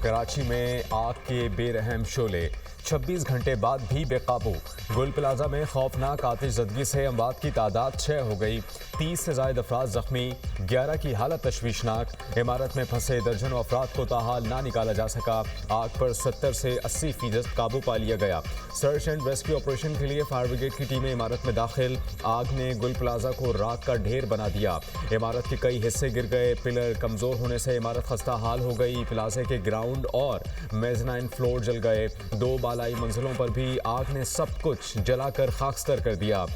कराची में आग के बेरहम शोले 26 घंटे बाद भी बेकाबू। गुल प्लाजा में खौफनाक आतिशज़दगी से अमवात की तादाद 6 हो गई। 30 से ज़ायद अफराद जख्मी, 11 की हालत तशवीशनाक। इमारत में फंसे दर्जनों अफराद को ताहाल ना निकाला जा सका। आग पर 70 से 80% काबू पा लिया गया। सर्च एंड रेस्क्यू ऑपरेशन के लिए फायर ब्रिगेड की टीमें इमारत में दाखिल। आग ने गुल प्लाजा को राख का ढेर बना दिया। इमारत के कई हिस्से गिर गए। पिलर कमज़ोर होने से इमारत खस्ता हाल हो गई। प्लाजे के ग्राउंड और मेज़नाइन फ्लोर जल गए। 2 बालाई मंजिलों पर भी आग ने सब कुछ जलाकर खाकस्तर कर दिया।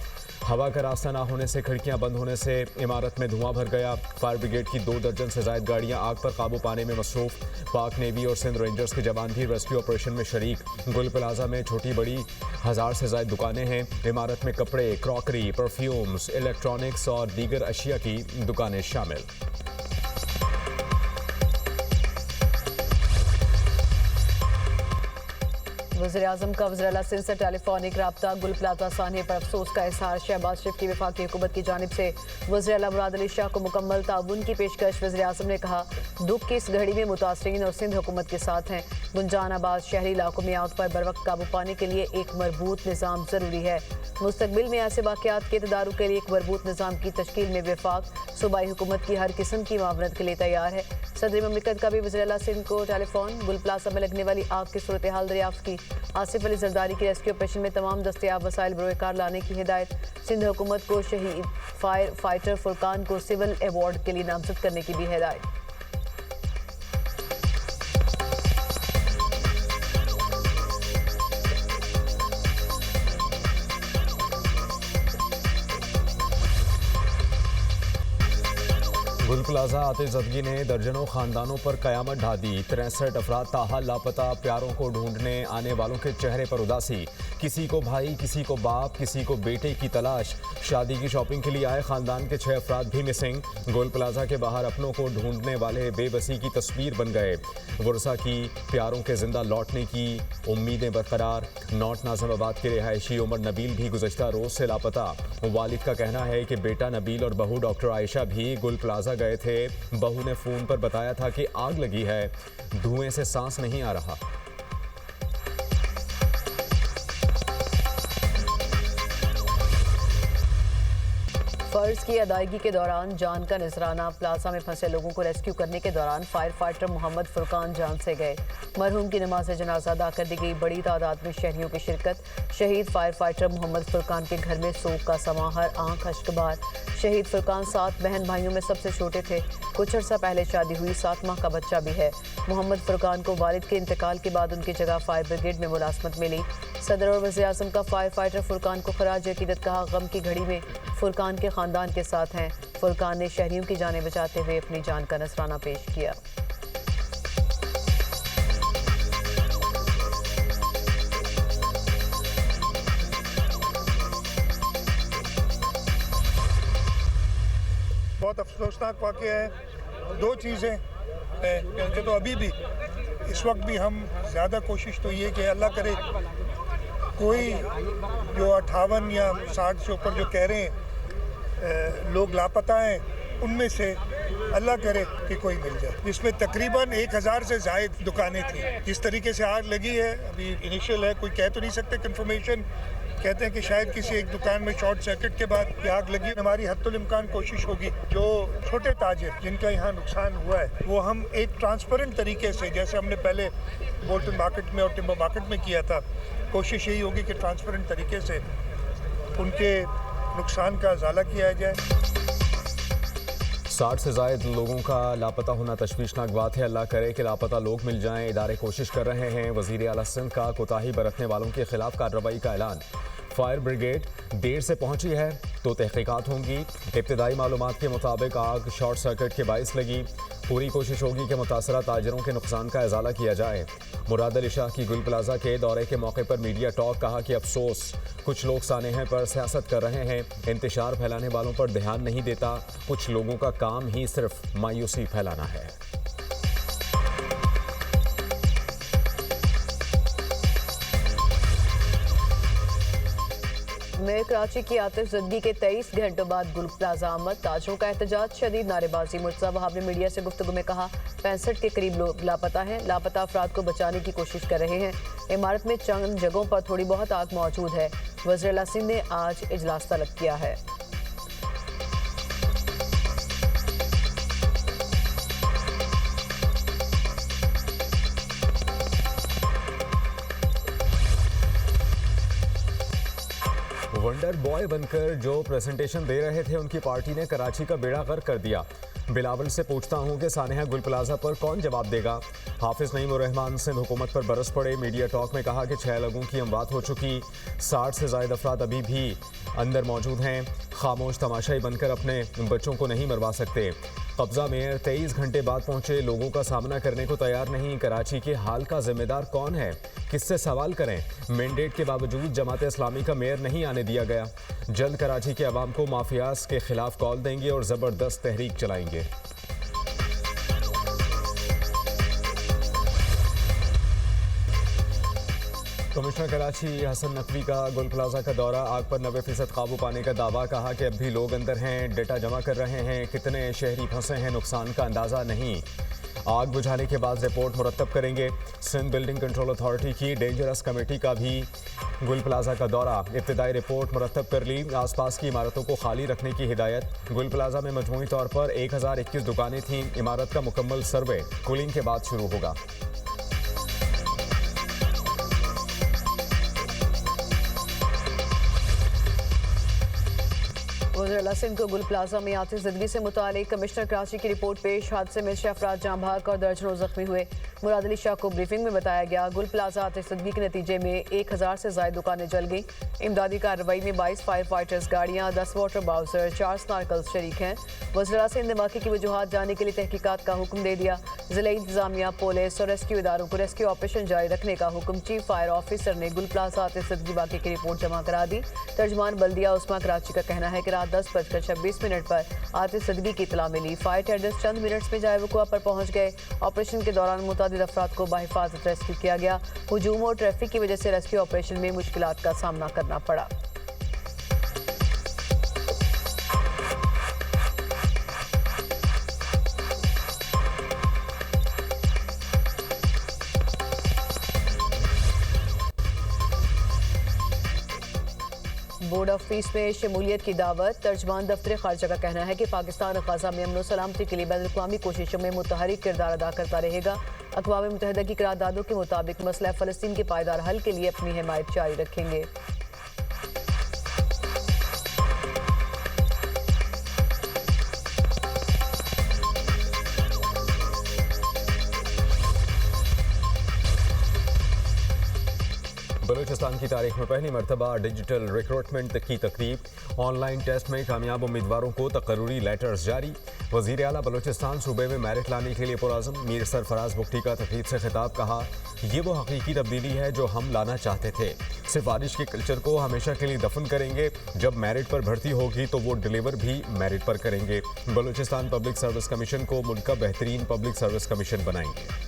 हवा का रास्ता ना होने से खिड़कियां बंद होने से इमारत में धुआं भर गया। फायर ब्रिगेड की 2 दर्जन से ज्यादा गाड़ियां आग पर काबू पाने में मसरूफ। पाक नेवी और सिंध रेंजर्स के जवान भी रेस्क्यू ऑपरेशन में शरीक। गुल प्लाजा में छोटी बड़ी 1000 से ज्यादा दुकानें हैं। इमारत में कपड़े, क्रॉकरी, परफ्यूम्स, इलेक्ट्रॉनिक्स और दीगर अशिया की दुकानें शामिल। वज़ीर-ए-आज़म का वज़ीर-ए-आला सिंध से टेलीफोनिक रब्ता। गुल प्लाजा सानिया पर अफसोस का इज़हार। शहबाज शरीफ की वफाकी हुकूमत की जानिब से वज़ीर-ए-आला मुराद अली शाह को मुकम्मल ताउन की पेशकश। वज़ीर-ए-आज़म ने कहा, दुख की इस घड़ी में मुतासरीन और सिंध हुकूमत के साथ हैं। गुंजानाबाद शहरी इलाकों में आग पर बरवक्त काबू पाने के लिए एक मरबूत निज़ाम ज़रूरी है। मुस्तकबिल में ऐसे वाक़यात के तदारुक के लिए एक मरबूत निज़ाम की तश्कील में वफाक सूबाई हुकूमत की हर किस्म की मावनत के लिए तैयार है। सदर ममलिकत का भी वज़ीर-ए-आला सिंध को टेलीफोन। गुल प्लाजा में लगने वाली आग की सूरत हाल दरियाफ्त की। आसिफ अली जरदारी की रेस्क्यू ऑपरेशन में तमाम दस्तयाब वसाइल बरोकार लाने की हिदायत। सिंध हुकूमत को शहीद फायर फाइटर फुरकान को सिविल अवार्ड के लिए नामजद करने की भी हिदायत। गुल प्लाजा आतिशज़दगी ने दर्जनों खानदानों पर कयामत ढा दी। 63 अफराद ताहाल लापता। प्यारों को ढूंढने आने वालों के चेहरे पर उदासी। किसी को भाई, किसी को बाप, किसी को बेटे की तलाश। शादी की शॉपिंग के लिए आए खानदान के 6 अफराद भी मिसिंग। गुल प्लाजा के बाहर अपनों को ढूंढने वाले बेबसी की तस्वीर बन गए। वर्षा की प्यारों के जिंदा लौटने की उम्मीदें बरकरार। नॉर्थ नाज़िमाबाद के रिहायशी उमर नबील भी गुज़श्ता रोज से लापता। वालिद का कहना है कि बेटा नबील और बहू डॉक्टर आयशा भी गुल प्लाजा गए थे। बहू ने फोन पर बताया था कि आग लगी है, धुएं से सांस नहीं आ रहा। फर्ज की अदायगी के दौरान जान का नजराना। प्लाजा में फंसे लोगों को रेस्क्यू करने के दौरान फायर फाइटर मोहम्मद फुरकान जान से गए। मरहूम की नमाज जनाजा अदा कर दी गई। बड़ी तादाद में शहरियों की शिरकत। शहीद फायर फाइटर मोहम्मद फुरकान के घर में सोग का समा, हर आंख अश्कबार। शहीद फुरकान 7 बहन भाइयों में सबसे छोटे थे। कुछ अर्सा पहले शादी हुई, 7 माह का बच्चा भी है। मोहम्मद फुरकान को वालिद के इंतकाल के बाद उनकी जगह फायर ब्रिगेड में मुलाजमत मिली। सदर और वज़ीर-ए-आज़म का फायर फाइटर फुरकान को खराज अकीदत कहा। गम की घड़ी में फुरकान के खानदान के साथ हैं। फुरकान ने शहरियों की जानें बचाते हुए अपनी जान का नजराना पेश किया। बहुत अफसोसनाक वाक़या है। 2 चीज़ें कि तो अभी भी इस वक्त भी हम ज़्यादा कोशिश तो ये कि अल्लाह करे कोई जो 58 या 60 से ऊपर जो कह रहे हैं लोग लापता हैं, उनमें से अल्लाह करे कि कोई मिल जाए। जिसमें तकरीबन 1000 से ज़ायद दुकानें थी। जिस तरीके से आग लगी है अभी इनिशियल है, कोई कह तो नहीं सकते कंफर्मेशन। कहते हैं कि शायद किसी एक दुकान में शॉर्ट सर्किट के बाद ये आग लगी। हमारी हद्दुल इम्कान कोशिश होगी जो छोटे ताजिर जिनका यहाँ नुकसान हुआ है वो हम एक ट्रांसपेरेंट तरीके से, जैसे हमने पहले बोल्टन मार्केट में और टिम्बर मार्केट में किया था, कोशिश यही होगी कि ट्रांसपेरेंट तरीके से उनके नुकसान का इजाला किया जाए। 60 से ज़ायद लोगों का लापता होना तशवीशनाक बात है। अल्लाह करे कि लापता लोग मिल जाएं। इदारे कोशिश कर रहे हैं। वज़ीर-ए-आला सिंध का कोताही बरतने वालों के खिलाफ कार्रवाई का ऐलान। फायर ब्रिगेड देर से पहुंची है तो तहकीकात होंगी। इब्तिदाई मालूमात के मुताबिक आग शॉर्ट सर्किट के बाइस लगी। पूरी कोशिश होगी कि मुतासरा ताजरों के नुकसान का इजाला किया जाए। मुराद अली शाह की गुल प्लाजा के दौरे के मौके पर मीडिया टॉक। कहा कि अफसोस कुछ लोग सानेहे पर सियासत कर रहे हैं, इंतशार फैलाने वालों पर ध्यान नहीं देता। कुछ लोगों का काम ही सिर्फ मायूसी फैलाना है। में कराची की आतिशज़दगी के 23 घंटों बाद गुल प्लाजा आमद, ताजरों का एहतजाज, शदीद नारेबाजी। मुर्तज़ा वहाब ने मीडिया से गुफ्तगू में कहा 65 के करीब लोग लापता हैं, लापता अफराद को बचाने की कोशिश कर रहे हैं। इमारत में चंद जगहों पर थोड़ी बहुत आग मौजूद है। वज़ीर आला सिंध ने आज इजलास तलब किया है। वंडर बॉय बनकर जो प्रेजेंटेशन दे रहे थे, उनकी पार्टी ने कराची का बेड़ा गर्क कर दिया। बिलावल से पूछता हूं कि सानेहा गुल प्लाजा पर कौन जवाब देगा। हाफिज नईम उर रहमान सिंध हुकूमत पर बरस पड़े। मीडिया टॉक में कहा कि 6 लोगों की अमवात हो चुकी, 60 से ज़ायद अफराद अभी भी अंदर मौजूद हैं। खामोश तमाशाई बनकर अपने बच्चों को नहीं मरवा सकते। कब्जा मेयर 23 घंटे बाद पहुंचे, लोगों का सामना करने को तैयार नहीं। कराची के हाल का जिम्मेदार कौन है, किससे सवाल करें। मैंडेट के बावजूद जमात इस्लामी का मेयर नहीं आने दिया गया। जल्द कराची के अवाम को माफियाज के खिलाफ कॉल देंगे और ज़बरदस्त तहरीक चलाएंगे। कमिश्नर कराची हसन नकवी का गुल प्लाजा का दौरा, आग पर 90% काबू पाने का दावा। कहा कि अब भी लोग अंदर हैं, डेटा जमा कर रहे हैं। कितने शहरी फंसे हैं, नुकसान का अंदाज़ा नहीं। आग बुझाने के बाद रिपोर्ट मुरतब करेंगे। सिंध बिल्डिंग कंट्रोल अथॉरिटी की डेंजरस कमेटी का भी गुल प्लाजा का दौरा, इब्तिदाई रिपोर्ट मुरतब कर ली। आसपास की इमारतों को खाली रखने की हिदायत। गुल प्लाजा में मजमूई तौर पर 1021 दुकानें थीं। इमारत का मुकम्मल सर्वे कूलिंग के बाद शुरू होगा। वज़ीर आला सिंध को गुल प्लाजा में आतिशज़दगी से मुतालिक कमिश्नर कराची की रिपोर्ट पेश। हादसे में 6 अफराद जाँ भाग और दर्जनों जख्मी हुए। मुराद अली शाह को ब्रीफिंग में बताया गया गुल प्लाजा आतिशज़दगी के नतीजे में 1000 से ज़ायद दुकानें जल गईं। इमदादी कार्रवाई में 22 फायर फाइटर्स गाड़ियाँ, 10 वाटर बाउजर, 4 स्नार्कल्स शरीक हैं। वज़ीर आला सिंध ने मौके की वजूहात जानने के लिए तहकीकात का हुक्म दे दिया। ज़िला इंतजामिया, पुलिस और रेस्क्यू इदारों को रेस्क्यू ऑपरेशन जारी रखने का हुक्म। चीफ फायर ऑफिसर ने गुल प्लाजा आतिशज़दगी वाक़े की रिपोर्ट जमा करा दी। तर्जमान बल्दिया उस्मा कराची का कहना है कि रात 10:26 पर आतिशज़दगी की इत्तला मिली। फायर टेंडर्स चंद मिनट्स में जाए वक़ुआ पर पहुंच गए। ऑपरेशन के दौरान मुतादिद अफराद को बाहिफाजत रेस्क्यू किया गया। हुजूम और ट्रैफिक की वजह से रेस्क्यू ऑपरेशन में मुश्किलात का सामना करना पड़ा। बोर्ड ऑफ पीस में शमूलियत की दावत। तर्जमान दफ्तर खारजा का कहना है कि पाकिस्तान गाजा में अमन व सलामती के लिए बैनुल-अक़वामी कोशिशों में मुतहरिक किरदार अदा करता रहेगा। अक़वाम मुत्तहिदा की करारदादों के मुताबिक मसला फ़लस्तीन के पायदार हल के लिए अपनी हिमायत जारी रखेंगे। बलूचिस्तान की तारीख में पहली मरतबा डिजिटल रिक्रूटमेंट की तकरीब। ऑनलाइन टेस्ट में कामयाब उम्मीदवारों को तकर्रुरी लेटर्स जारी। वज़ीर आला बलूचिस्तान सूबे में मेरिट लाने के लिए पुरअज़्म। मीर सरफराज बुख्ती का तकरीब से खिताब। कहा ये वो हकीकी तब्दीली है जो हम लाना चाहते थे। सिफारिश के कल्चर को हमेशा के लिए दफन करेंगे। जब मेरिट पर भर्ती होगी तो वो डिलीवर भी मेरिट पर करेंगे। बलूचिस्तान पब्लिक सर्विस कमीशन को मुल्क का बेहतरीन पब्लिक सर्विस कमीशन बनाएंगे।